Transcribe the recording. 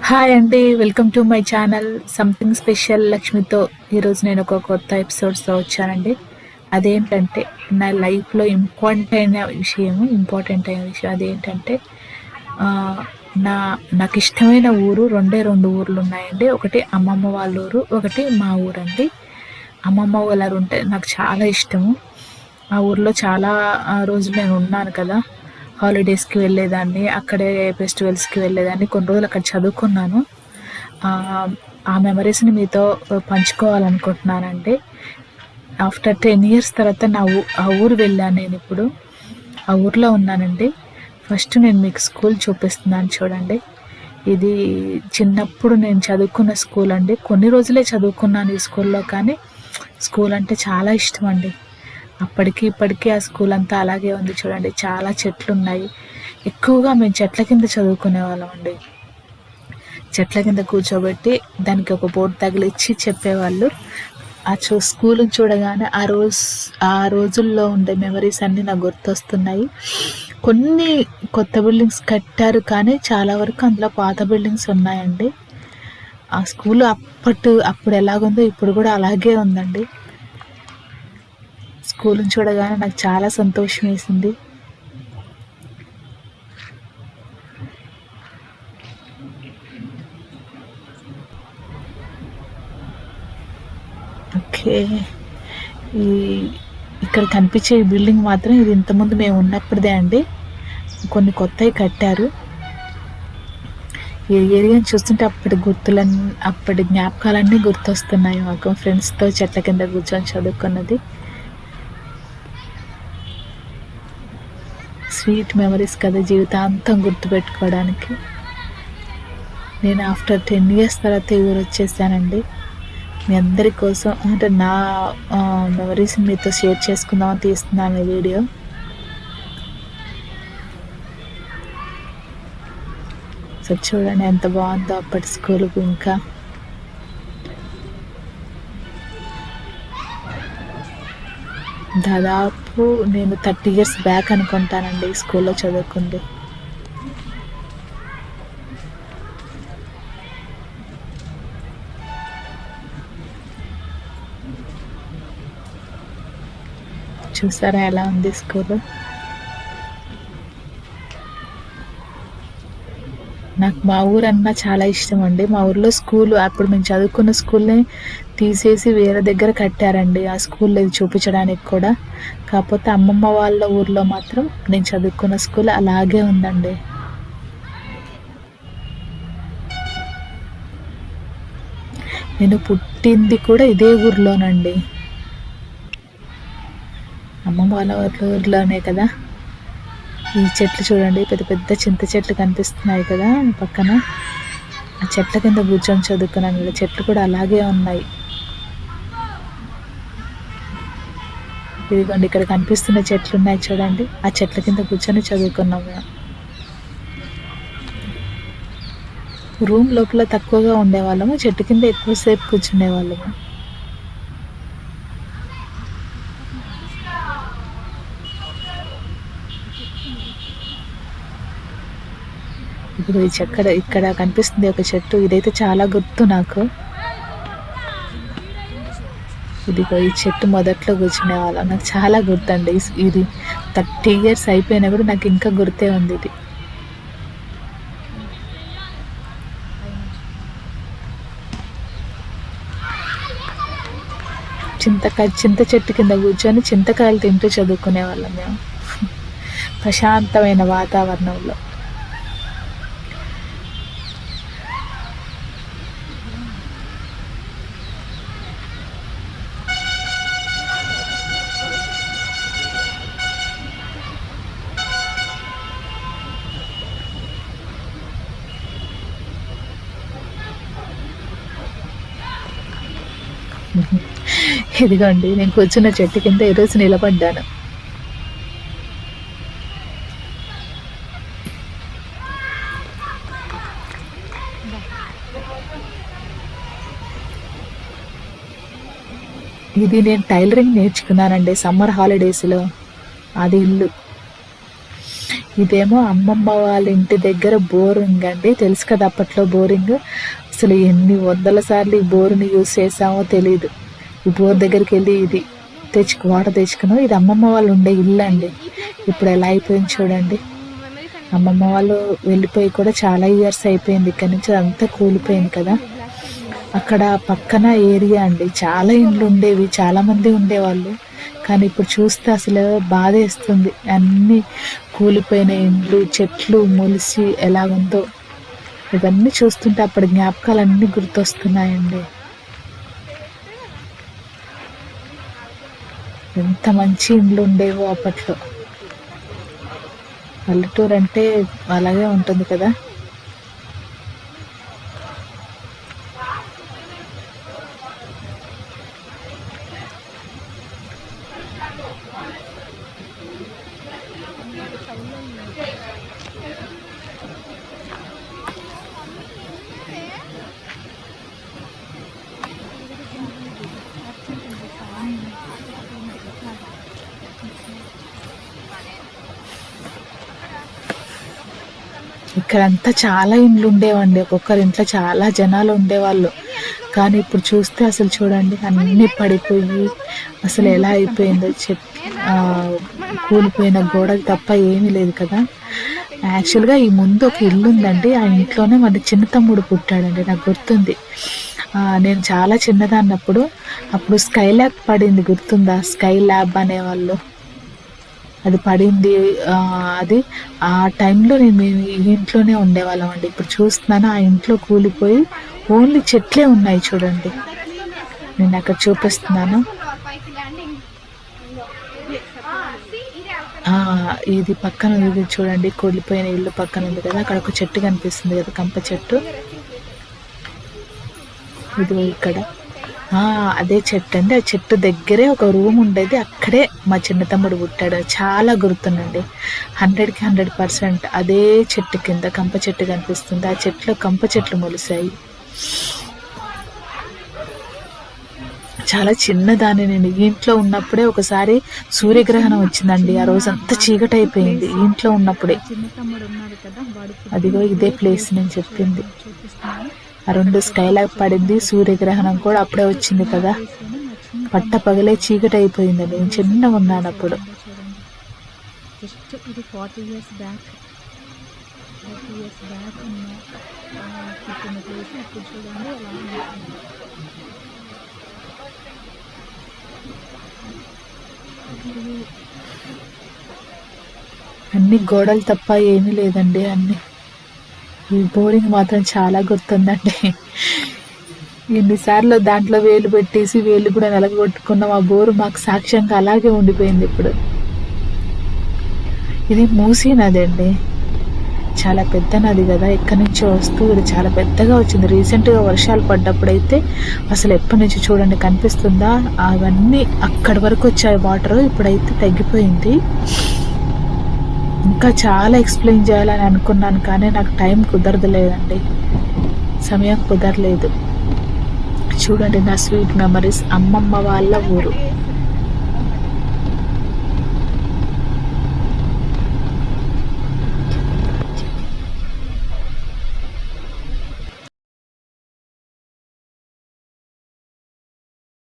Hi అండి, welcome to my channel something special లక్ష్మితో. ఈరోజు నేను ఒక కొత్త ఎపిసోడ్స్తో వచ్చానండి. అదేంటంటే నా లైఫ్లో ఇంపార్టెంట్ అయిన విషయం అదేంటంటే ఆ, నాకు ఇష్టమైన ఊరు రెండు ఊర్లు ఉన్నాయండి. ఒకటి అమ్మమ్మ వాళ్ళ ఊరు, ఒకటి మా ఊరండి. అమ్మమ్మ వాళ్ళ ఊరు అంటే నాకు చాలా ఇష్టము. ఆ ఊర్లో చాలా రోజులు నేను ఉన్నాను కదా. హాలిడేస్కి వెళ్ళేదాన్ని, అక్కడే ఫెస్టివల్స్కి వెళ్ళేదాన్ని, కొన్ని రోజులు అక్కడ చదువుకున్నాను. ఆ ఆ మెమరీస్ని మీతో పంచుకోవాలనుకుంటున్నానండి. ఆఫ్టర్ 10 years తర్వాత ఆ ఊరు వెళ్ళాను. నేను ఇప్పుడు ఆ ఊర్లో ఉన్నానండి. ఫస్ట్ నేను మీకు స్కూల్ చూపిస్తున్నాను చూడండి. ఇది చిన్నప్పుడు నేను చదువుకున్న స్కూల్ అండి. కొన్ని రోజులే చదువుకున్నాను ఈ స్కూల్లో, కానీ స్కూల్ అంటే చాలా ఇష్టం అండి. అప్పటికి ఇప్పటికీ ఆ స్కూల్ అంతా అలాగే ఉంది చూడండి. చాలా చెట్లు ఉన్నాయి. ఎక్కువగా మేము చెట్ల కింద చదువుకునే వాళ్ళం అండి. చెట్ల కింద కూర్చోబెట్టి దానికి ఒక బోర్డు తగిలిచ్చి చెప్పేవాళ్ళు. స్కూల్ని చూడగానే ఆ రోజుల్లో ఉండే మెమరీస్ అన్నీ నాకు గుర్తొస్తున్నాయి. కొన్ని కొత్త బిల్డింగ్స్ కట్టారు, కానీ చాలా వరకు అందులో పాత బిల్డింగ్స్ ఉన్నాయండి. ఆ స్కూల్ అప్పుడు ఎలాగుందో ఇప్పుడు కూడా అలాగే ఉందండి. స్కూల్ని చూడగానే నాకు చాలా సంతోషం వేసింది. ఓకే, ఈ ఇక్కడ కనిపించే ఈ బిల్డింగ్ మాత్రం ఇది ఇంతకుముందు మేము ఉన్నప్పుడుదే అండి. కొన్ని కొత్తవి కట్టారు. ఈ ఏరియాని చూస్తుంటే అప్పటి జ్ఞాపకాలన్నీ గుర్తొస్తున్నాయి మాకు. ఫ్రెండ్స్తో చెట్ల కింద కూర్చొని చదువుకున్నది స్వీట్ మెమరీస్ కదా, జీవితాంతం గుర్తుపెట్టుకోవడానికి. నేను ఆఫ్టర్ 10 years తర్వాత ఈ ఊరు వచ్చేసానండి. మీ అందరి కోసం అంటే నా మెమరీస్ మీతో షేర్ చేసుకుందామని తీస్తున్నాను ఈ వీడియో. సో చూడండి ఎంత బాగుందో అప్పటి స్కూల్కు. ఇంకా దాదాపు నేను 30 years బ్యాక్ అనుకుంటానండి ఈ స్కూల్లో చదువుకుంది. చూసారా ఎలా ఉంది స్కూల్. నాకు మా ఊరు అన్నా చాలా ఇష్టం అండి. మా ఊర్లో స్కూల్ అప్పుడు మేము చదువుకున్న స్కూల్ని తీసేసి వేరే దగ్గర కట్టారండి. ఆ స్కూల్ ఇది చూపించడానికి కూడా. కాకపోతే అమ్మమ్మ వాళ్ళ ఊర్లో మాత్రం నేను చదువుకున్న స్కూల్ అలాగే ఉందండి. నేను పుట్టింది కూడా ఇదే ఊర్లోనండి, అమ్మమ్మ వాళ్ళ ఊర్లోనే కదా. ఈ చెట్లు చూడండి, పెద్ద పెద్ద చింత చెట్లు కనిపిస్తున్నాయి కదా పక్కన. ఆ చెట్ల కింద కూర్చొని చదువుకున్నాను కదా. చెట్లు కూడా అలాగే ఉన్నాయి. ఇదిగోండి ఇక్కడ కనిపిస్తున్న చెట్లు ఉన్నాయి చూడండి. ఆ చెట్ల కింద కూర్చొని చదువుకున్నాము మేము. రూమ్ లోపల తక్కువగా ఉండేవాళ్ళము, చెట్టు కింద ఎక్కువసేపు కూర్చునే వాళ్ళము. ఇప్పుడు ఇక్కడ కనిపిస్తుంది ఒక చెట్టు. ఇదైతే చాలా గుర్తు నాకు. ఇదిగో ఈ చెట్టు మొదట్లో కూర్చునే వాళ్ళం. నాకు చాలా గుర్తండి. ఇది 30 years అయిపోయినా కూడా నాకు ఇంకా గుర్తే ఉంది ఇది. చింత చెట్టు కింద కూర్చొని చింతకాయలు తింటూ చదువుకునే వాళ్ళం మేము, ప్రశాంతమైన వాతావరణంలో. ఇదిగోండి నేను కూర్చున్న చెట్టు కింద ఈరోజు నిలబడ్డాను. ఇది నేను టైలరింగ్ నేర్చుకున్నానండి సమ్మర్ హాలిడేస్లో. అది ఇల్లు. ఇదేమో అమ్మమ్మ వాళ్ళ ఇంటి దగ్గర బోరింగ్ అండి. తెలుసు కదా అప్పట్లో బోరింగ్. అసలు ఎన్ని వందల సార్లు ఈ బోర్ని యూజ్ చేసామో తెలియదు. ఈ బోర్ దగ్గరికి వెళ్ళి ఇది వాటర్ తెచ్చుకున్నాం. ఇది అమ్మమ్మ వాళ్ళు ఉండే ఇల్లు అండి. ఇప్పుడు ఎలా అయిపోయింది చూడండి. అమ్మమ్మ వాళ్ళు వెళ్ళిపోయి కూడా చాలా ఇయర్స్ అయిపోయింది. ఇక్కడ నుంచి అంతా కూలిపోయింది కదా. అక్కడ పక్కన ఏరియా అండి, చాలా ఇండ్లు ఉండేవి, చాలామంది ఉండేవాళ్ళు. కానీ ఇప్పుడు చూస్తే అసలు బాధ వేస్తుంది. అన్నీ కూలిపోయిన ఇండ్లు, చెట్లు మొలిసి ఎలాగుందో ఇవన్నీ చూస్తుంటే అప్పటి జ్ఞాపకాలు అన్నీ గుర్తొస్తున్నాయండి. ఎంత మంచి ఇండ్లు ఉండేవో అప్పట్లో. పల్లెటూరు అంటే అలాగే ఉంటుంది కదా. ఇక్కడంతా చాలా ఇండ్లు ఉండేవండి. ఒక్కొక్కరి ఇంట్లో చాలా జనాలు ఉండేవాళ్ళు. కానీ ఇప్పుడు చూస్తే అసలు చూడండి, అన్నీ పడిపోయి అసలు ఎలా అయిపోయిందో. కూలిపోయిన గోడలు తప్ప ఏమీ లేదు కదా. యాక్చువల్గా ఈ ముందు ఒక ఇల్లు ఉందండి. ఆ ఇంట్లోనే మన చిన్న తమ్ముడు పుట్టాడండి, నాకు గుర్తుంది. నేను చాలా చిన్నదాన్నప్పుడు అప్పుడు స్కై ల్యాబ్ పడింది, గుర్తుందా? స్కై ల్యాబ్ అనేవాళ్ళు. అది పడింది. అది ఆ టైంలో మేము ఈ ఇంట్లోనే ఉండేవాళ్ళం అండి. ఇప్పుడు చూస్తున్నాను ఆ ఇంట్లో కూలిపోయి ఓన్లీ చెట్లే ఉన్నాయి చూడండి. నేను అక్కడ చూపిస్తున్నాను. ఇది పక్కన ఇది చూడండి, కూలిపోయిన ఇల్లు పక్కన ఉంది కదా. అక్కడ ఒక చెట్టు కనిపిస్తుంది కదా, కంప చెట్టు. ఇది ఇక్కడ అదే చెట్టు అండి. ఆ చెట్టు దగ్గరే ఒక రూమ్ ఉండేది. అక్కడే మా చిన్న తమ్ముడు పుట్టాడు. చాలా గుర్తుందండి. 100కి 100% అదే చెట్టు కింద కంప చెట్టు కనిపిస్తుంది. ఆ చెట్లో కంప చెట్లు మొలిసాయి. చాలా చిన్నదాన్ని నేను. ఇంట్లో ఉన్నప్పుడే ఒకసారి సూర్యగ్రహణం వచ్చిందండి. ఆ రోజు అంతా చీకటి అయిపోయింది ఇంట్లో ఉన్నప్పుడే. అదిగో ఇదే ప్లేస్ నేను చెప్పింది. ఆ 2 స్కైలాగ్ పడింది, సూర్యగ్రహణం కూడా అప్పుడే వచ్చింది కదా. పట్ట పగలే చీకటి అయిపోయిందండి. నేను చిన్నగా ఉన్నాను అప్పుడు. అన్ని గోడలు తప్ప ఏమీ లేదండి. అన్ని ఈ బోరింగ్ మాత్రం చాలా గుర్తుందండి. ఎన్నిసార్లు దాంట్లో వేలు పెట్టేసి వేలు కూడా నలగొట్టుకున్నాం. ఆ బోరు మాకు సాక్ష్యంగా అలాగే ఉండిపోయింది. ఇప్పుడు ఇది మూసీ నది అండి, చాలా పెద్ద నది కదా. ఎక్కడి నుంచో వస్తూ ఇది చాలా పెద్దగా వచ్చింది. రీసెంట్గా వర్షాలు పడ్డప్పుడైతే అసలు ఎప్పటి నుంచి చూడండి, కనిపిస్తుందా? అవన్నీ అక్కడి వరకు వచ్చాయి వాటర్. ఇప్పుడైతే తగ్గిపోయింది. ఇంకా చాలా ఎక్స్ప్లెయిన్ చేయాలని అనుకున్నాను కానీ నాకు టైం కుదరలేదండి, సమయం కుదరలేదు. చూడండి నా స్వీట్ మెమరీస్, అమ్మమ్మ వాళ్ళ ఊరు.